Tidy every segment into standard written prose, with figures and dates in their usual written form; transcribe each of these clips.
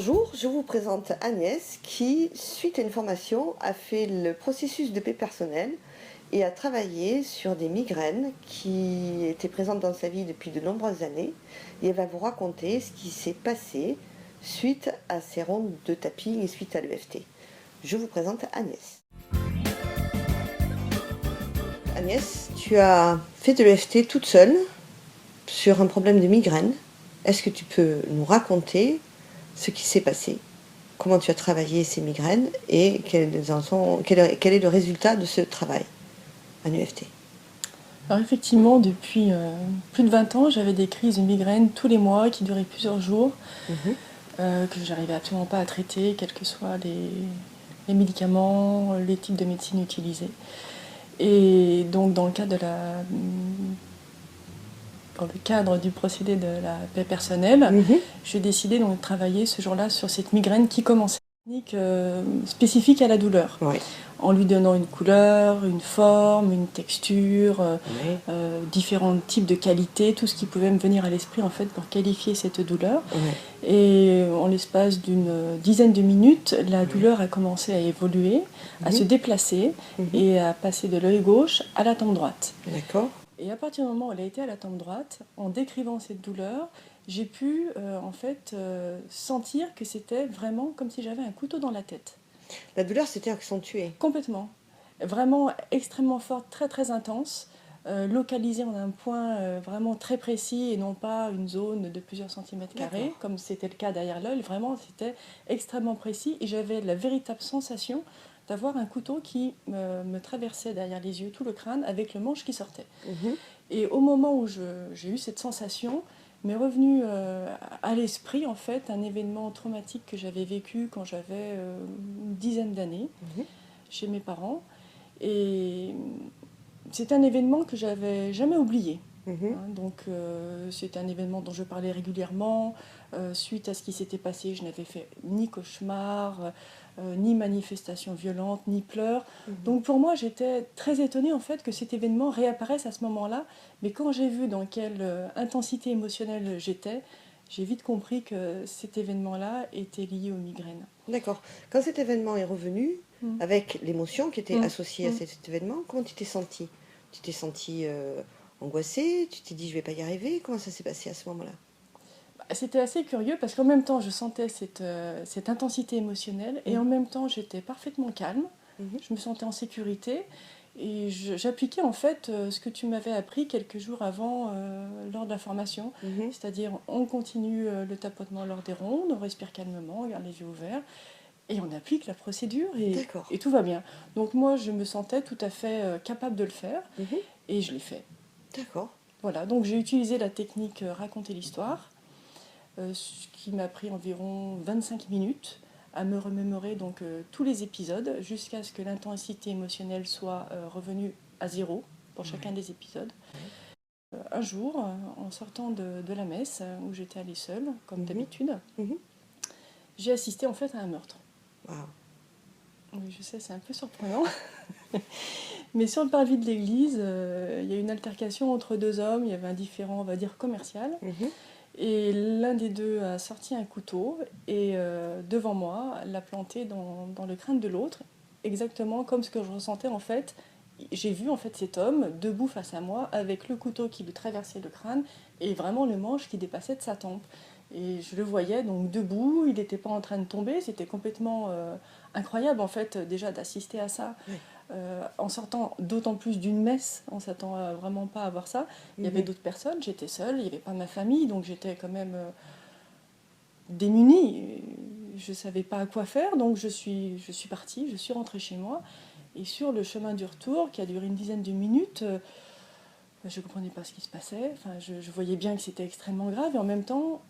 Bonjour, je vous présente Agnès qui, suite à une formation, a fait le processus de paix personnelle et a travaillé sur des migraines qui étaient présentes dans sa vie depuis de nombreuses années. Et elle va vous raconter ce qui s'est passé suite à ces rondes de tapping et suite à l'EFT. Je vous présente Agnès. Agnès, tu as fait de l'EFT toute seule sur un problème de migraine. Est-ce que tu peux nous raconter ce qui s'est passé, comment tu as travaillé ces migraines et quel est le résultat de ce travail en EFT? Alors effectivement, depuis plus de 20 ans, j'avais des crises de migraine tous les mois qui duraient plusieurs jours, que j'arrivais absolument pas à traiter, quels que soient les médicaments, les types de médecine utilisés. Et donc dans le cadre du procédé de la paix personnelle, j'ai décidé donc de travailler ce jour-là sur cette migraine qui commençait une technique spécifique à la douleur. Oui. En lui donnant une couleur, une forme, une texture, différents types de qualités, tout ce qui pouvait me venir à l'esprit en fait pour qualifier cette douleur. Et en l'espace d'une dizaine de minutes, la douleur a commencé à évoluer, à se déplacer et à passer de l'œil gauche à la tempe droite. D'accord. Et à partir du moment où elle a été à la tempe droite, en décrivant cette douleur, j'ai pu sentir que c'était vraiment comme si j'avais un couteau dans la tête. La douleur s'était accentuée. Complètement. Vraiment extrêmement forte, très très intense, localisée en un point vraiment très précis et non pas une zone de plusieurs centimètres carrés, comme c'était le cas derrière l'œil. Vraiment, c'était extrêmement précis et j'avais la véritable sensation d'avoir un couteau qui me traversait derrière les yeux, tout le crâne, avec le manche qui sortait. Et au moment où j'ai eu cette sensation, m'est revenu à l'esprit en fait un événement traumatique que j'avais vécu quand j'avais une dizaine d'années chez mes parents. Et c'est un événement que j'avais jamais oublié. C'est un événement dont je parlais régulièrement. Suite à ce qui s'était passé, je n'avais fait ni cauchemar, ni manifestation violente, ni pleurs. Donc pour moi, j'étais très étonnée en fait que cet événement réapparaisse à ce moment-là. Mais quand j'ai vu dans quelle intensité émotionnelle j'étais, j'ai vite compris que cet événement-là était lié aux migraines. D'accord. Quand cet événement est revenu, avec l'émotion qui était associée à cet événement, comment tu t'es sentie? Tu t'es sentie angoissée? Tu t'es dit je vais pas y arriver? Comment ça s'est passé à ce moment-là? C'était assez curieux parce qu'en même temps je sentais cette intensité émotionnelle et en même temps j'étais parfaitement calme, je me sentais en sécurité et j'appliquais en fait ce que tu m'avais appris quelques jours avant lors de la formation, c'est-à-dire on continue le tapotement lors des rondes, on respire calmement, on garde les yeux ouverts et on applique la procédure et tout va bien. Donc moi je me sentais tout à fait capable de le faire et je l'ai fait. D'accord. Voilà, donc j'ai utilisé la technique raconter l'histoire. Ce qui m'a pris environ 25 minutes à me remémorer tous les épisodes jusqu'à ce que l'intensité émotionnelle soit revenue à zéro pour chacun des épisodes. Un jour, en sortant de la messe, où j'étais allée seule, comme d'habitude, j'ai assisté en fait à un meurtre. Wow. Oui, je sais, c'est un peu surprenant. Mais sur le parvis de l'église, il y a eu une altercation entre deux hommes, il y avait un différend, on va dire, commercial. Et l'un des deux a sorti un couteau et devant moi l'a planté dans le crâne de l'autre, exactement comme ce que je ressentais en fait. J'ai vu en fait cet homme debout face à moi avec le couteau qui lui traversait le crâne et vraiment le manche qui dépassait de sa tempe. Et je le voyais donc debout, il n'était pas en train de tomber, c'était complètement incroyable en fait déjà d'assister à ça. En sortant d'autant plus d'une messe, on ne s'attend vraiment pas à voir ça. Il y avait d'autres personnes, j'étais seule, il n'y avait pas ma famille, donc j'étais quand même démunie. Je ne savais pas à quoi faire, donc je suis partie, je suis rentrée chez moi. Et sur le chemin du retour, qui a duré une dizaine de minutes, je ne comprenais pas ce qui se passait. Enfin, je voyais bien que c'était extrêmement grave, et en même temps,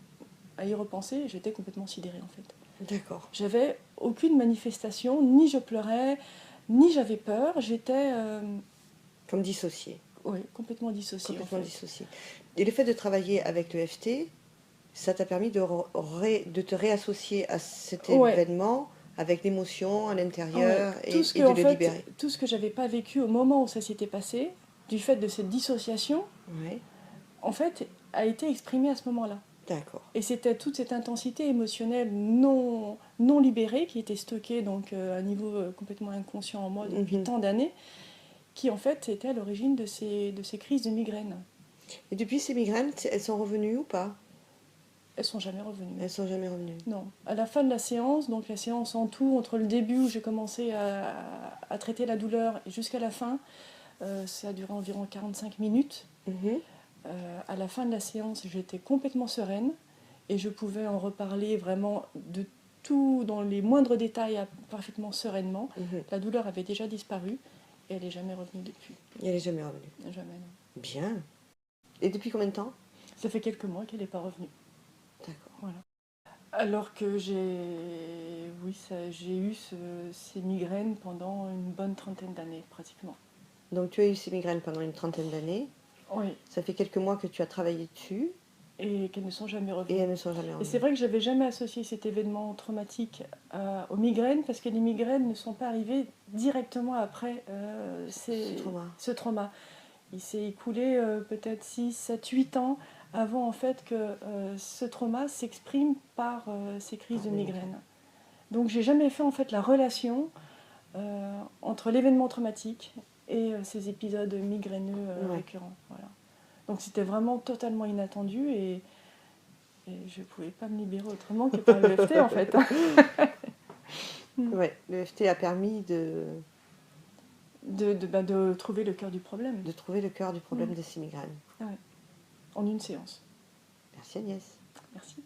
à y repenser, j'étais complètement sidérée en fait. D'accord. J'avais aucune manifestation, ni je pleurais, ni j'avais peur, j'étais... Comme dissociée. Oui, complètement dissociée. Complètement dissociée. Et le fait de travailler avec l'EFT, ça t'a permis de te réassocier à cet événement avec l'émotion à l'intérieur et de le libérer. Tout ce que j'avais pas vécu au moment où ça s'était passé, du fait de cette dissociation, en fait, a été exprimé à ce moment-là. D'accord. Et c'était toute cette intensité émotionnelle non libérée, qui était stockée donc, à un niveau complètement inconscient en moi depuis tant d'années, qui en fait était à l'origine de ces crises de migraine. Et depuis ces migraines, elles sont revenues ou pas? Elles sont jamais revenues. Elles sont jamais revenues. Non. À la fin de la séance, donc la séance en tout, entre le début où j'ai commencé à traiter la douleur et jusqu'à la fin, ça a duré environ 45 minutes. À la fin de la séance, j'étais complètement sereine et je pouvais en reparler vraiment de tout, dans les moindres détails, parfaitement sereinement. La douleur avait déjà disparu et elle n'est jamais revenue depuis. Et elle n'est jamais revenue. Jamais, non. Bien. Et depuis combien de temps? Ça fait quelques mois qu'elle n'est pas revenue. D'accord. Voilà. Alors que j'ai eu ces migraines pendant une bonne trentaine d'années, pratiquement. Donc tu as eu ces migraines pendant une trentaine d'années. Oui. Ça fait quelques mois que tu as travaillé dessus. Et qu'elles ne sont jamais revenues. Et elles ne sont jamais Et revenues. c'est vrai que j'avais jamais associé cet événement traumatique aux migraines, parce que les migraines ne sont pas arrivées directement après ce trauma. Il s'est écoulé peut-être 6, 7, 8 ans avant en fait que ce trauma s'exprime par ces crises de migraine. Donc j'ai jamais fait en fait la relation entre l'événement traumatique et ces épisodes migraineux récurrents. Voilà. Donc c'était vraiment totalement inattendu et je ne pouvais pas me libérer autrement que par l'EFT en fait. Ouais, l'EFT a permis de trouver le cœur du problème. De trouver le cœur du problème de ces migraines. Ouais. En une séance. Merci Agnès. Merci.